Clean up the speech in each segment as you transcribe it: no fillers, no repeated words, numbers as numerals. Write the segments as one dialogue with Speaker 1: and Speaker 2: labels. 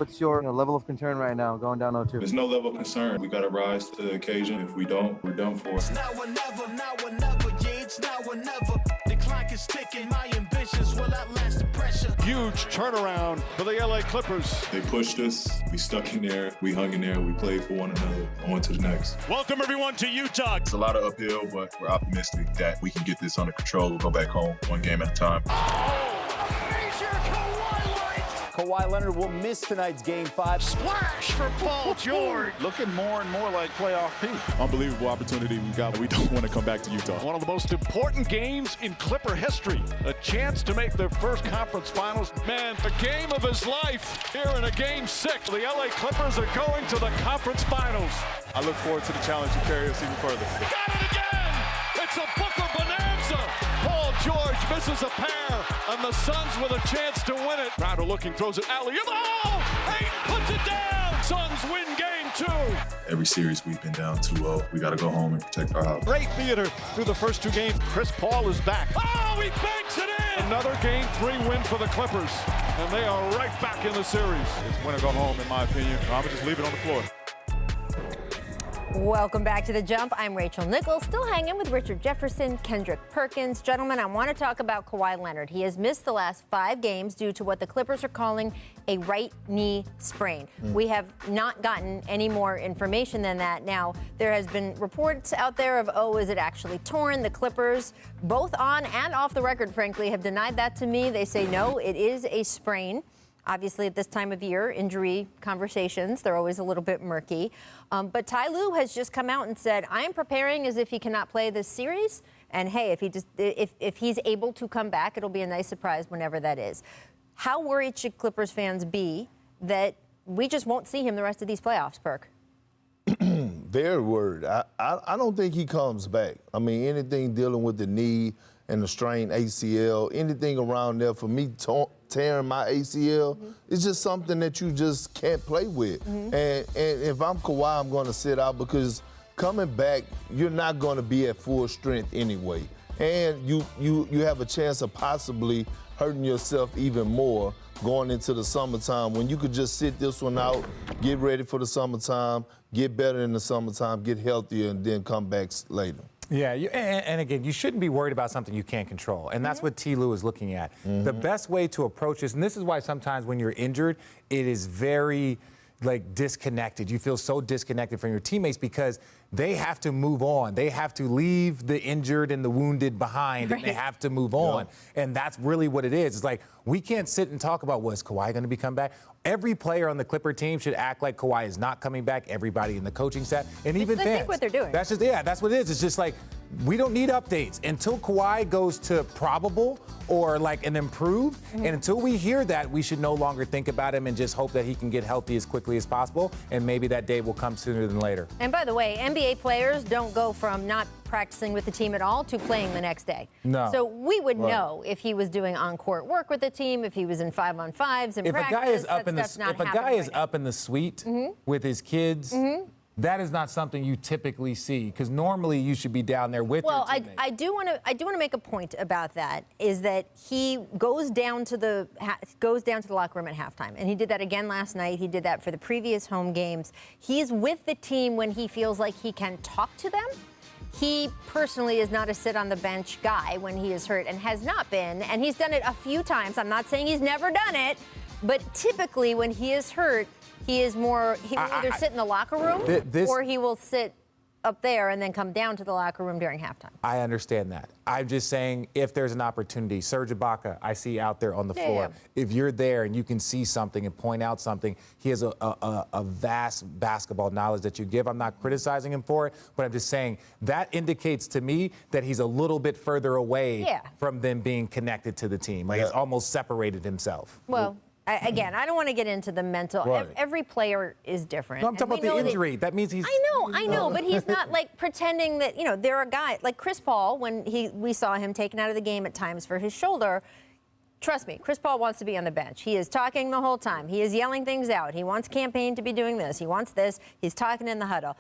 Speaker 1: What's your level of concern right now going down 0-2?
Speaker 2: There's no level of concern. We got to rise to the occasion. If we don't, we're done for.
Speaker 3: It's now or never, yeah, it's now or never. The clock is ticking, my ambitions will outlast the pressure.
Speaker 4: Huge turnaround for the LA Clippers.
Speaker 2: They pushed us. We stuck in there. We hung in there. We played for one another. On to the next.
Speaker 4: Welcome, everyone, to Utah.
Speaker 2: It's a lot of uphill, but we're optimistic that we can get this under control. We'll go back home one game at a time.
Speaker 5: Kawhi Leonard will miss tonight's Game 5.
Speaker 4: Splash for Paul George.
Speaker 6: Looking more and more like playoff P.
Speaker 7: Unbelievable opportunity we got. We don't want to come back to Utah.
Speaker 4: One of the most important games in Clipper history. A chance to make their first conference finals. Man, the game of his life here in a Game 6. The LA Clippers are going to the conference finals.
Speaker 7: I look forward to the challenge to carry us even further.
Speaker 4: Got it again! It's a Booker bonanza! Paul George misses a pair, and the Suns with a chance to win it. Crowder looking, throws it alley-oop. Oh! Ayton puts it down! Suns win Game 2.
Speaker 2: Every series we've been down 2-0. We got to go home and protect our house.
Speaker 4: Great theater through the first two games. Chris Paul is back. Oh, he banks it in! Another Game 3 win for the Clippers, and they are right back in the series.
Speaker 7: It's win or go home, in my opinion. I'm going to just leave it on the floor.
Speaker 8: Welcome back to The Jump. I'm Rachel Nichols, still hanging with Richard Jefferson, Kendrick Perkins. Gentlemen, I want to talk about Kawhi Leonard. He has missed the last 5 games due to what the Clippers are calling a right knee sprain. We have not gotten any more information than that. Now, there has been reports out there of, is it actually torn? The Clippers, both on and off the record, frankly, have denied that to me. They say, no, it is a sprain. Obviously, at this time of year, injury conversations, they're always a little bit murky. But Ty Lue has just come out and said, I am preparing as if he cannot play this series. And, hey, if he's able to come back, it'll be a nice surprise whenever that is. How worried should Clippers fans be that we just won't see him the rest of these playoffs, Perk?
Speaker 9: Very worried. I don't think he comes back. I mean, anything dealing with the knee and the strained ACL, anything around there, for me, tearing my ACL, it's just something that you just can't play with. And if I'm Kawhi, I'm going to sit out because coming back, you're not going to be at full strength anyway. And you have a chance of possibly hurting yourself even more going into the summertime when you could just sit this one out, get ready for the summertime, get better in the summertime, get healthier, and then come back later.
Speaker 10: Yeah, and again, you shouldn't be worried about something you can't control, and that's what T. Lue is looking at. The best way to approach this, and this is why sometimes when you're injured, it is very, disconnected. You feel so disconnected from your teammates because they have to move on. They have to leave the injured and the wounded behind, and they have to move on. And that's really what it is. It's like, we can't sit and talk about, is Kawhi going to come back? Every player on the Clipper team should act like Kawhi is not coming back. Everybody in the coaching staff, and even fans.
Speaker 8: I think what they're doing.
Speaker 10: That's what it is. It's just like, we don't need updates until Kawhi goes to probable or an improved. And until we hear that, we should no longer think about him and just hope that he can get healthy as quickly as possible. And maybe that day will come sooner than later.
Speaker 8: And by the way, NBA players don't go from not practicing with the team at all to playing the next day.
Speaker 10: No.
Speaker 8: So we would know if he was doing on-court work with the team, if he was in 5-on-5s in practice.
Speaker 10: If a guy is up in the suite with his kids, that is not something you typically see, because normally you should be down there with your teammates.
Speaker 8: I do want to make a point about that, is that he goes down to the locker room at halftime, and he did that again last night. He did that for the previous home games. He's with the team when he feels like he can talk to them. He personally is not a sit-on-the-bench guy when he is hurt, and has not been, and he's done it a few times. I'm not saying he's never done it, but typically when he is hurt, he will either sit in the locker room or he will sit up there and then come down to the locker room during halftime.
Speaker 10: I understand that. I'm just saying, if there's an opportunity, Serge Ibaka, I see out there on the floor. If you're there and you can see something and point out something, he has a vast basketball knowledge that you give. I'm not criticizing him for it, but I'm just saying that indicates to me that he's a little bit further away from them being connected to the team. He's almost separated himself.
Speaker 8: Well, again, I don't want to get into the mental.
Speaker 10: Right.
Speaker 8: Every player is different.
Speaker 10: No, I'm talking about the injury. That means he's.
Speaker 8: I know, but he's not pretending that, there are guys like Chris Paul, when we saw him taken out of the game at times for his shoulder. Trust me, Chris Paul wants to be on the bench. He is talking the whole time. He is yelling things out. He wants Campaign to be doing this. He wants this. He's talking in the huddle.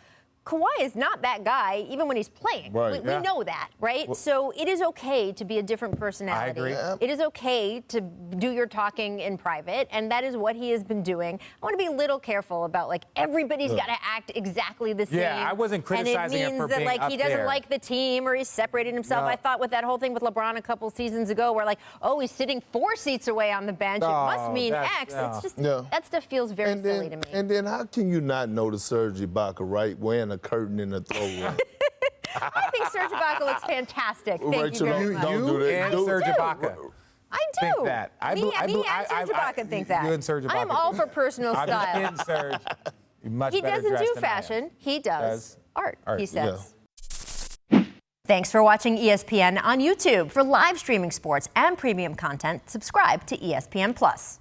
Speaker 8: Kawhi is not that guy, even when he's playing.
Speaker 9: Right.
Speaker 8: We know that, right? So it is okay to be a different personality.
Speaker 10: I agree.
Speaker 9: Yeah.
Speaker 8: It is okay to do your talking in private, and that is what he has been doing. I want to be a little careful about, like, everybody's got to act exactly the same.
Speaker 10: Yeah, I wasn't criticizing him
Speaker 8: and it means
Speaker 10: for
Speaker 8: that,
Speaker 10: being
Speaker 8: like,
Speaker 10: up
Speaker 8: he doesn't
Speaker 10: there.
Speaker 8: like the team or he's separated himself.
Speaker 10: No.
Speaker 8: I thought with that whole thing with LeBron a couple seasons ago where, like, oh, he's sitting 4 seats away on the bench. It must mean X. It's just, that stuff feels very silly to me.
Speaker 9: And then how can you not notice Serge Ibaka, right, wearing a curtain in the throw room?
Speaker 8: I think Serge Ibaka looks fantastic. Thank
Speaker 9: Rachel,
Speaker 8: you very much.
Speaker 9: don't do that.
Speaker 10: And
Speaker 9: Do-
Speaker 10: Serge Ibaka.
Speaker 8: I do.
Speaker 10: Think that.
Speaker 8: Me and Serge Ibaka think that.
Speaker 10: You and Serge Ibaka.
Speaker 8: I am all for personal
Speaker 10: I'm just
Speaker 8: style.
Speaker 10: kidding, Serge. You're much
Speaker 8: He
Speaker 10: better
Speaker 8: doesn't
Speaker 10: dressed
Speaker 8: do
Speaker 10: than I am.
Speaker 8: fashion. He does art, he says.
Speaker 9: Yeah.
Speaker 8: Thanks for watching ESPN on YouTube. For live streaming sports and premium content, subscribe to ESPN+.